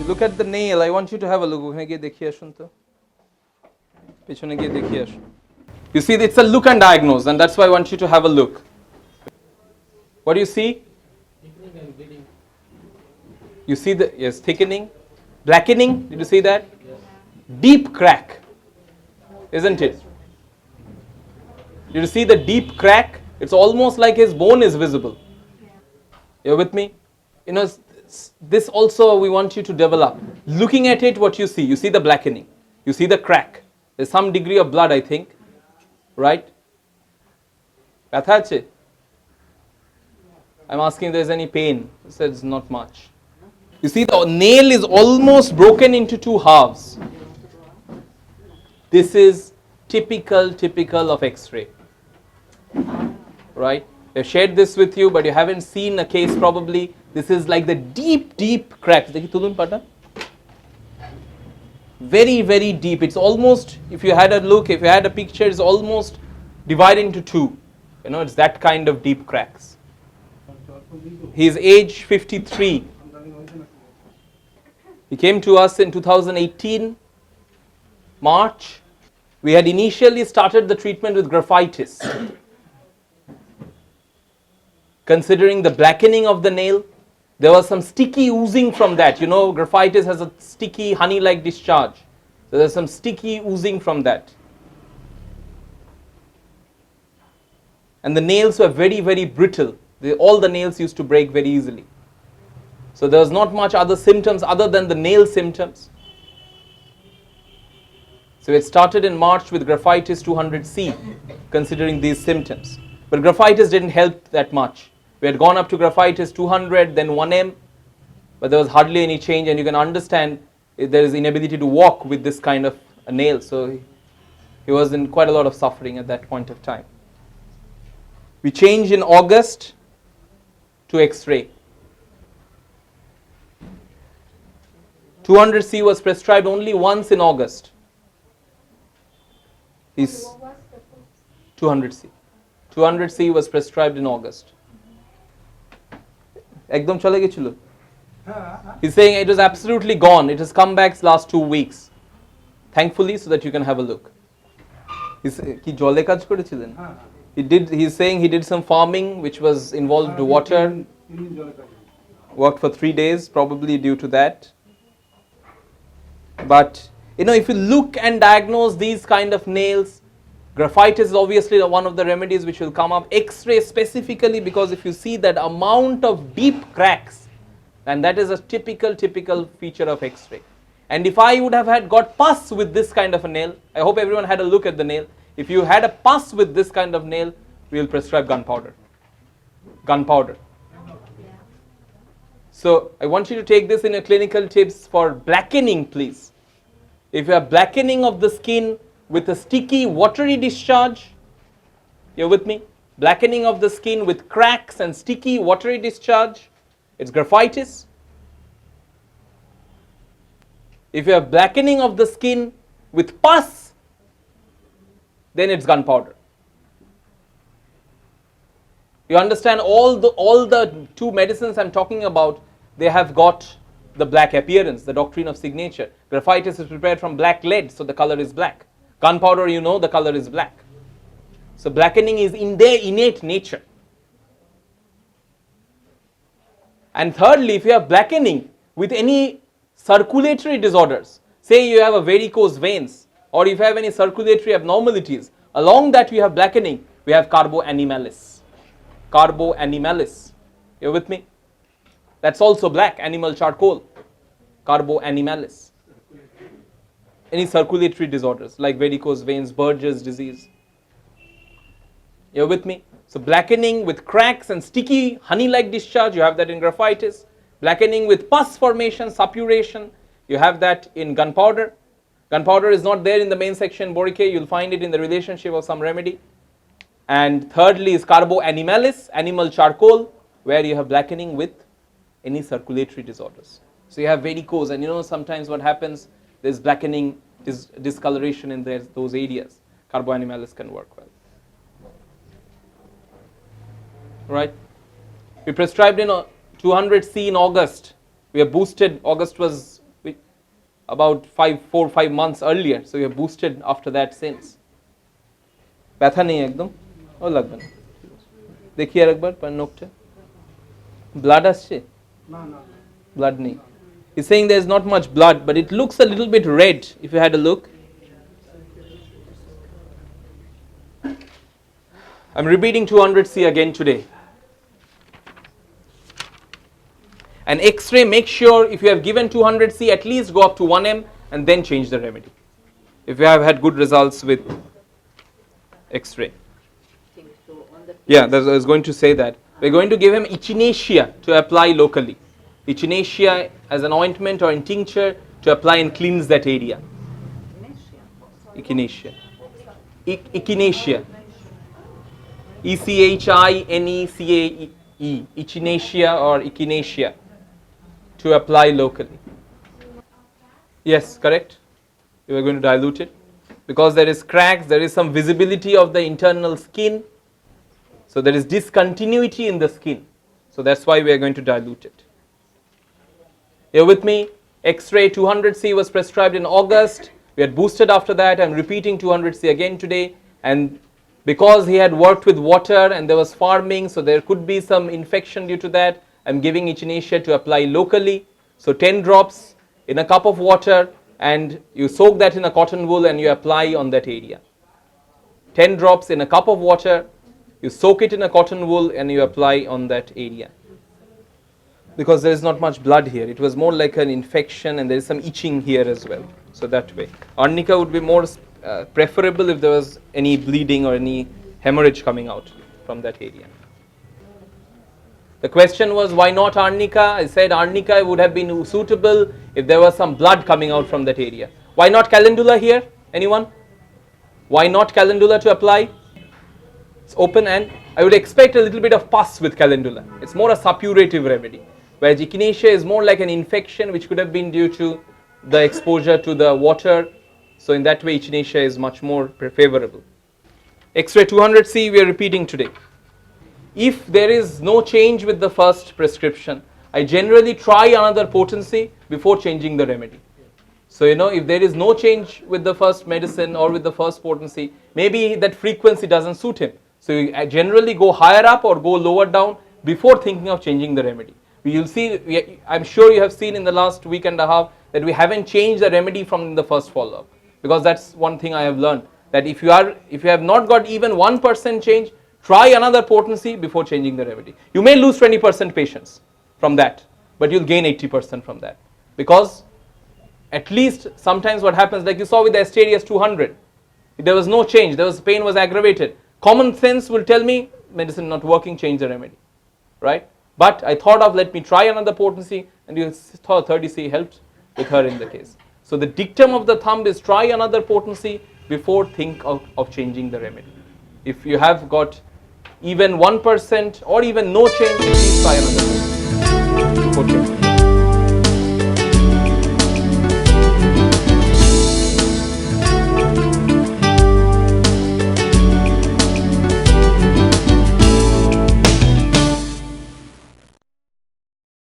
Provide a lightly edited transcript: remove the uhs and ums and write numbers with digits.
Look at the nail. I want you to have a look. ওখানে গিয়ে দেখিয়ে আসুন তো পেছনে গিয়ে দেখিয়ে আসুন You see, it's a look and diagnose, and that's why I want you to have a look. What do you see? Thickening and bleeding. You see the, yes, thickening, blackening, did you see that? Yes. Deep crack, isn't it? Did you see the deep crack? It's almost like his bone is visible. You're with me? You know, this also we want you to develop. Looking at it, what you see the blackening, you see the crack. There's some degree of blood, I think, right? ব্যথা আছে? I'm asking if there's any pain. He said it's not much. You see the nail is almost broken into two halves. This is typical of X-ray, right? I've shared this with you, but you haven't seen a case probably. This is like the deep cracks. দেখি তুলুন পাটা. Very deep. It's almost, if you had a look, if you had a picture, it's almost divided into two. You know, it's that kind of deep cracks. He's age 53. He came to us in 2018, March. We had initially started the treatment with graphitis. Considering the blackening of the nail, there was some sticky oozing from that. You know, graphitis has a sticky honey-like discharge. So there's some sticky oozing from that. And the nails were very brittle. All the nails used to break very easily. So there was not much other symptoms other than the nail symptoms. So it started in March with graphitis 200C, considering these symptoms. But graphitis didn't help that much. We had gone up to graphitis 200, then 1M, but there was hardly any change, and you can understand there is inability to walk with this kind of a nail. So he was in quite a lot of suffering at that point of time. We changed in August to X-ray. 200C was prescribed only once in August. 200C. 200C was prescribed in August. একদম চলে গেছিল. He's saying it was absolutely gone. It has come back last 2 weeks. Thankfully, so that you can have a look. কি জলে কাজ করেছিলেন? He's saying he did some farming which was involved water. Worked for 3 days, probably due to that. But you know, if you look and diagnose these kind of nails, graphitis is obviously one of the remedies which will come up. X-ray specifically, because if you see that amount of deep cracks, and that is a typical feature of X-ray. And if I would have got pus with this kind of a nail, I hope everyone had a look at the nail. If you had a pus with this kind of nail, we will prescribe gunpowder. So I want you to take this in your clinical tips for blackening, please. If you have blackening of the skin with a sticky watery discharge, you're with me? Blackening of the skin with cracks and sticky watery discharge, it's graphitis. If you have blackening of the skin with pus, then it's gunpowder. You understand, all the two medicines I'm talking about, they have got the black appearance, the doctrine of signature. Graphitis is prepared from black lead, so the color is black. Gunpowder, you know, the color is black. So blackening is in their innate nature. And thirdly, if you have blackening with any circulatory disorders, say you have a varicose veins, or if you have any circulatory abnormalities, along that you have blackening, we have carboanimalis. You're with me? That's also black, animal charcoal. Carboanimalis. Any circulatory disorders like varicose veins, Burgess disease. You're with me? So blackening with cracks and sticky honey-like discharge, you have that in graphitis. Blackening with pus formation, suppuration, you have that in gunpowder. Gunpowder is not there in the main section, boric, you'll find it in the relationship of some remedy. And thirdly is carboanimalis, animal charcoal, where you have blackening with any circulatory disorders. So you have varicose, and you know sometimes what happens, there's blackening, discoloration in those areas. Carboanimalis can work well. right? We prescribed in 200C in August. We have boosted. August was about 4 or 5 months earlier, so we have boosted after that since. ব্যথা নেই একদম ও লাগবে না দেখি আর একবার পার নোকটা blood আসছে blood নেই. He's saying there's not much blood, but it looks a little bit red if you had a look. I'm repeating 200C again today. And X-ray, make sure if you have given 200C, at least go up to 1M and then change the remedy. If you have had good results with X-ray. Yeah, I was going to say that. We're going to give him echinacea to apply locally. Echinacea as an ointment or in tincture to apply and cleanse that area. Echinacea. Echinacea. E-C-H-I-N-E-C-A-E. Echinacea or echinacea to apply locally. Yes, correct? You are going to dilute it. Because there is cracks, there is some visibility of the internal skin. So there is discontinuity in the skin. So that's why we are going to dilute it. You're with me? X-ray 200C was prescribed in August. We had boosted after that. I'm repeating 200C again today. And because he had worked with water and there was farming, so there could be some infection due to that, I'm giving echinacea to apply locally. So 10 drops in a cup of water, and you soak that in a cotton wool and you apply on that area. 10 drops in a cup of water, you soak it in a cotton wool and you apply on that area. Because there is not much blood here. It was more like an infection and there is some itching here as well. So that way. Arnica would be more preferable if there was any bleeding or any hemorrhage coming out from that area. The question was, why not arnica? I said arnica would have been suitable if there was some blood coming out from that area. Why not calendula here? Anyone? Why not calendula to apply? It's open, and I would expect a little bit of pus with calendula. It's more a suppurative remedy. Whereas echinacea is more like an infection which could have been due to the exposure to the water. So in that way, echinacea is much more favorable. X-ray 200C we are repeating today. If there is no change with the first prescription, I generally try another potency before changing the remedy. So if there is no change with the first medicine or with the first potency, maybe that frequency doesn't suit him. So you generally go higher up or go lower down before thinking of changing the remedy. You'll see, I'm sure you have seen in the last week and a half that we haven't changed the remedy from the first follow-up. Because that's one thing I have learned, that if you have not got even 1% change, try another potency before changing the remedy. You may lose 20% patients from that, but you'll gain 80% from that. Because at least sometimes what happens, like you saw with the Asterias 200, there was no change, pain was aggravated. Common sense will tell me medicine not working, change the remedy, right? But I thought of, let me try another potency, and you saw 30C helped with her in the case. So the dictum of the thumb is try another potency before think of changing the remedy. If you have got even 1% or even no change, please try another potency.